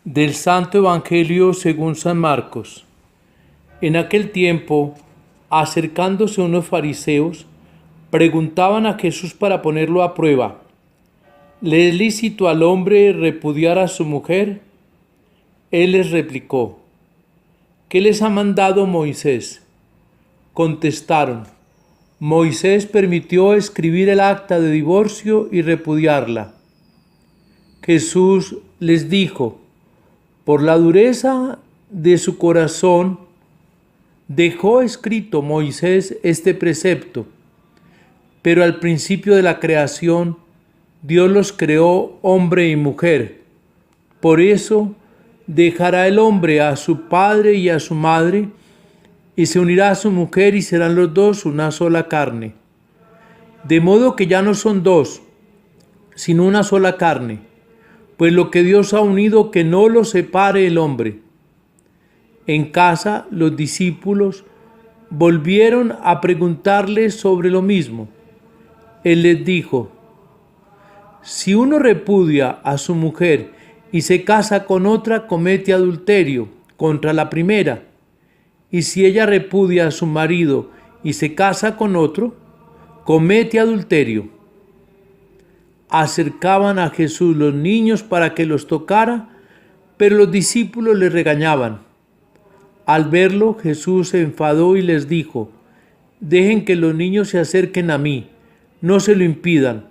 Del Santo Evangelio según San Marcos. En aquel tiempo, acercándose unos fariseos, preguntaban a Jesús para ponerlo a prueba: ¿le es lícito al hombre repudiar a su mujer? Él les replicó: ¿qué les ha mandado Moisés? Contestaron: Moisés permitió escribir el acta de divorcio y repudiarla. Jesús les dijo: por la dureza de su corazón dejó escrito Moisés este precepto, pero al principio de la creación Dios los creó hombre y mujer. Por eso dejará el hombre a su padre y a su madre, y se unirá a su mujer, y serán los dos una sola carne. De modo que ya no son dos, sino una sola carne. Pues lo que Dios ha unido, que no lo separe el hombre. En casa, los discípulos volvieron a preguntarle sobre lo mismo. Él les dijo: si uno repudia a su mujer y se casa con otra, comete adulterio contra la primera. Y si ella repudia a su marido y se casa con otro, comete adulterio. Acercaban a Jesús los niños para que los tocara, pero los discípulos le regañaban. Al verlo, Jesús se enfadó y les dijo: dejen que los niños se acerquen a mí, no se lo impidan,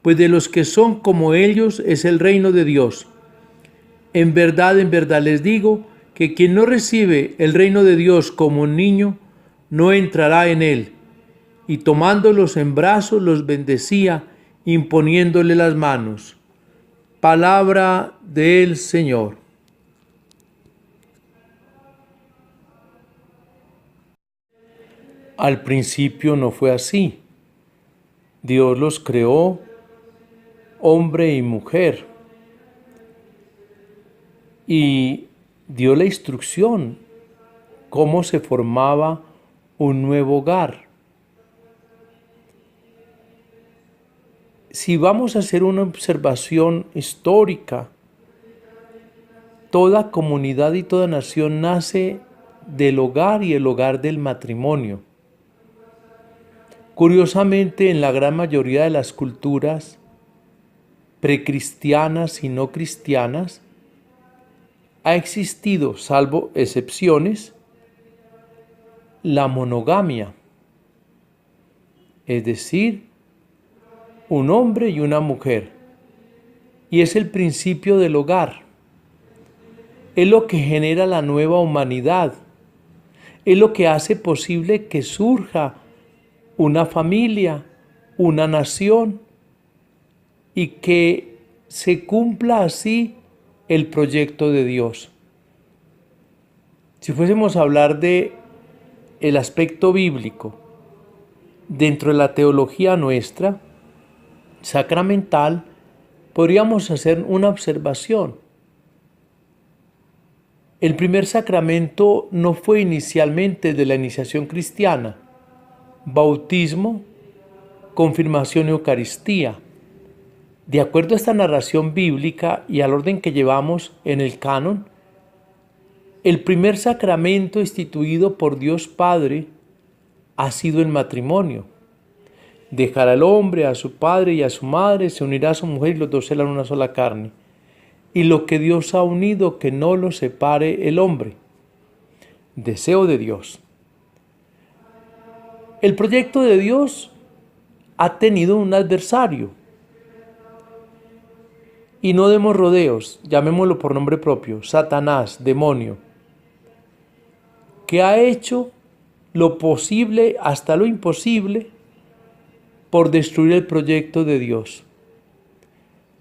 pues de los que son como ellos es el reino de Dios. En verdad les digo, que quien no recibe el reino de Dios como un niño, no entrará en él. Y tomándolos en brazos los bendecía, imponiéndole las manos. Palabra del Señor. Al principio no fue así. Dios los creó hombre y mujer y dio la instrucción cómo se formaba un nuevo hogar. Si vamos a hacer una observación histórica, toda comunidad y toda nación nace del hogar y el hogar del matrimonio. Curiosamente, en la gran mayoría de las culturas precristianas y no cristianas, ha existido, salvo excepciones, la monogamia, es decir, un hombre y una mujer, y es el principio del hogar. Es lo que genera la nueva humanidad, es lo que hace posible que surja una familia, una nación, y que se cumpla así el proyecto de Dios. Si fuésemos a hablar de el aspecto bíblico dentro de la teología nuestra sacramental, podríamos hacer una observación. El primer sacramento no fue inicialmente de la iniciación cristiana: bautismo, confirmación y Eucaristía. De acuerdo a esta narración bíblica y al orden que llevamos en el canon, el primer sacramento instituido por Dios Padre ha sido el matrimonio. Dejará el hombre a su padre y a su madre, se unirá a su mujer y los dos serán una sola carne. Y lo que Dios ha unido, que no lo separe el hombre. Deseo de Dios. El proyecto de Dios ha tenido un adversario. Y no demos rodeos, llamémoslo por nombre propio: Satanás, demonio, que ha hecho lo posible hasta lo imposible por destruir el proyecto de Dios.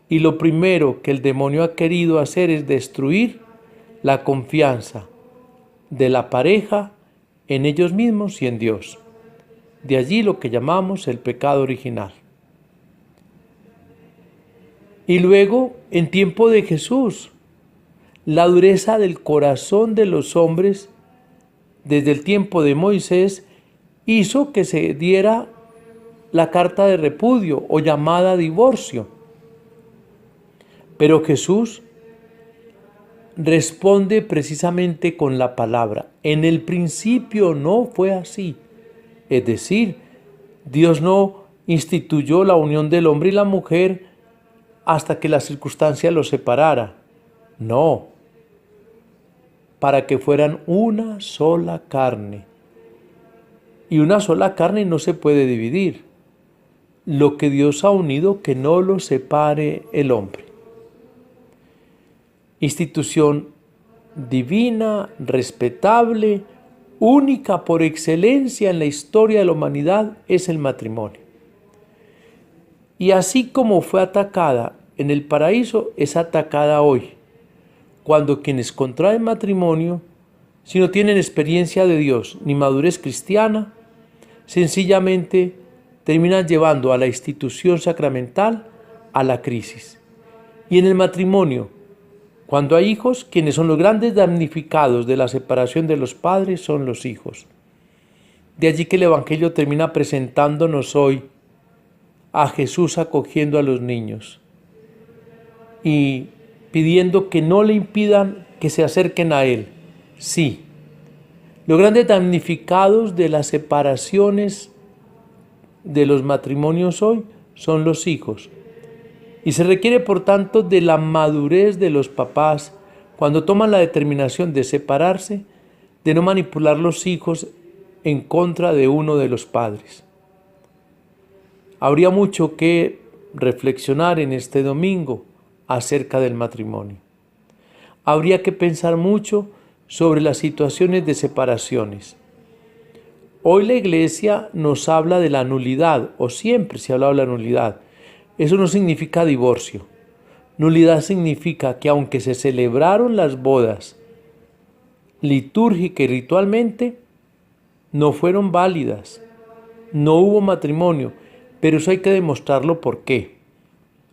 Y lo primero que el demonio ha querido hacer es destruir la confianza de la pareja en ellos mismos y en Dios. De allí lo que llamamos el pecado original. Y luego, en tiempo de Jesús, la dureza del corazón de los hombres desde el tiempo de Moisés hizo que se diera la carta de repudio o llamada divorcio. Pero Jesús responde precisamente con la palabra. En el principio no fue así. Es decir, Dios no instituyó la unión del hombre y la mujer hasta que la circunstancia los separara. No, para que fueran una sola carne. Y una sola carne no se puede dividir. Lo que Dios ha unido, que no lo separe el hombre. Institución divina, respetable, única por excelencia en la historia de la humanidad es el matrimonio. Y así como fue atacada en el paraíso, es atacada hoy, cuando quienes contraen matrimonio, si no tienen experiencia de Dios ni madurez cristiana, sencillamente terminan llevando a la institución sacramental a la crisis. Y en el matrimonio, cuando hay hijos, quienes son los grandes damnificados de la separación de los padres son los hijos. De allí que el Evangelio termina presentándonos hoy a Jesús acogiendo a los niños y pidiendo que no le impidan que se acerquen a Él. Sí, los grandes damnificados de las separaciones de los matrimonios hoy son los hijos. Y se requiere, por tanto, de la madurez de los papás cuando toman la determinación de separarse, de no manipular los hijos en contra de uno de los padres. Habría mucho que reflexionar en este domingo acerca del matrimonio. Habría que pensar mucho sobre las situaciones de separaciones. Hoy la Iglesia nos habla de la nulidad, o siempre se ha hablado de la nulidad. Eso no significa divorcio. Nulidad significa que aunque se celebraron las bodas litúrgica y ritualmente, no fueron válidas, no hubo matrimonio, pero eso hay que demostrarlo por qué.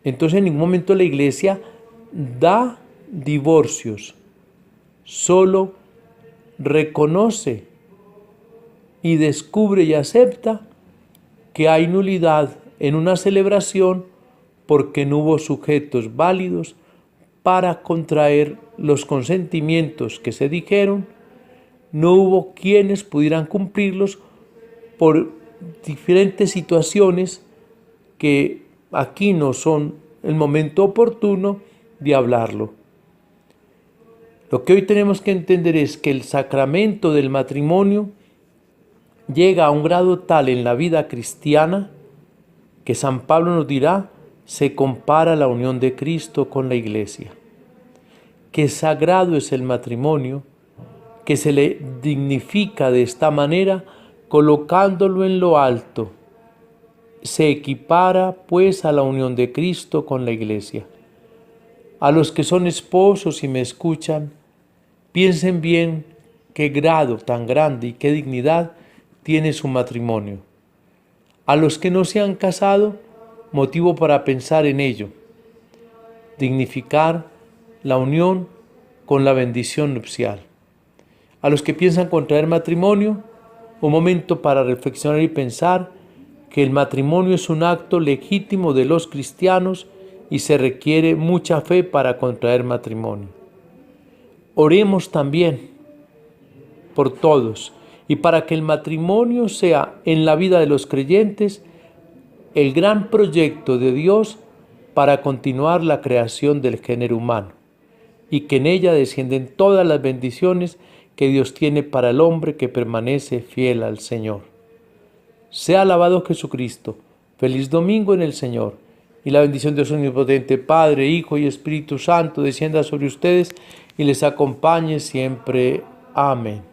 Entonces en ningún momento la Iglesia da divorcios, solo reconoce y descubre y acepta que hay nulidad en una celebración porque no hubo sujetos válidos para contraer los consentimientos que se dijeron, no hubo quienes pudieran cumplirlos por diferentes situaciones que aquí no son el momento oportuno de hablarlo. Lo que hoy tenemos que entender es que el sacramento del matrimonio llega a un grado tal en la vida cristiana que San Pablo nos dirá, se compara la unión de Cristo con la Iglesia. Qué sagrado es el matrimonio, que se le dignifica de esta manera, colocándolo en lo alto. Se equipara, pues, a la unión de Cristo con la Iglesia. A los que son esposos y me escuchan, piensen bien qué grado tan grande y qué dignidad tiene su matrimonio. A los que no se han casado, motivo para pensar en ello. Dignificar la unión con la bendición nupcial. A los que piensan contraer matrimonio, un momento para reflexionar y pensar que el matrimonio es un acto legítimo de los cristianos y se requiere mucha fe para contraer matrimonio. Oremos también por todos y para que el matrimonio sea en la vida de los creyentes el gran proyecto de Dios para continuar la creación del género humano y que en ella descienden todas las bendiciones que Dios tiene para el hombre que permanece fiel al Señor. Sea alabado Jesucristo. Feliz domingo en el Señor. Y la bendición de Dios omnipotente, Padre, Hijo y Espíritu Santo, descienda sobre ustedes y les acompañe siempre. Amén.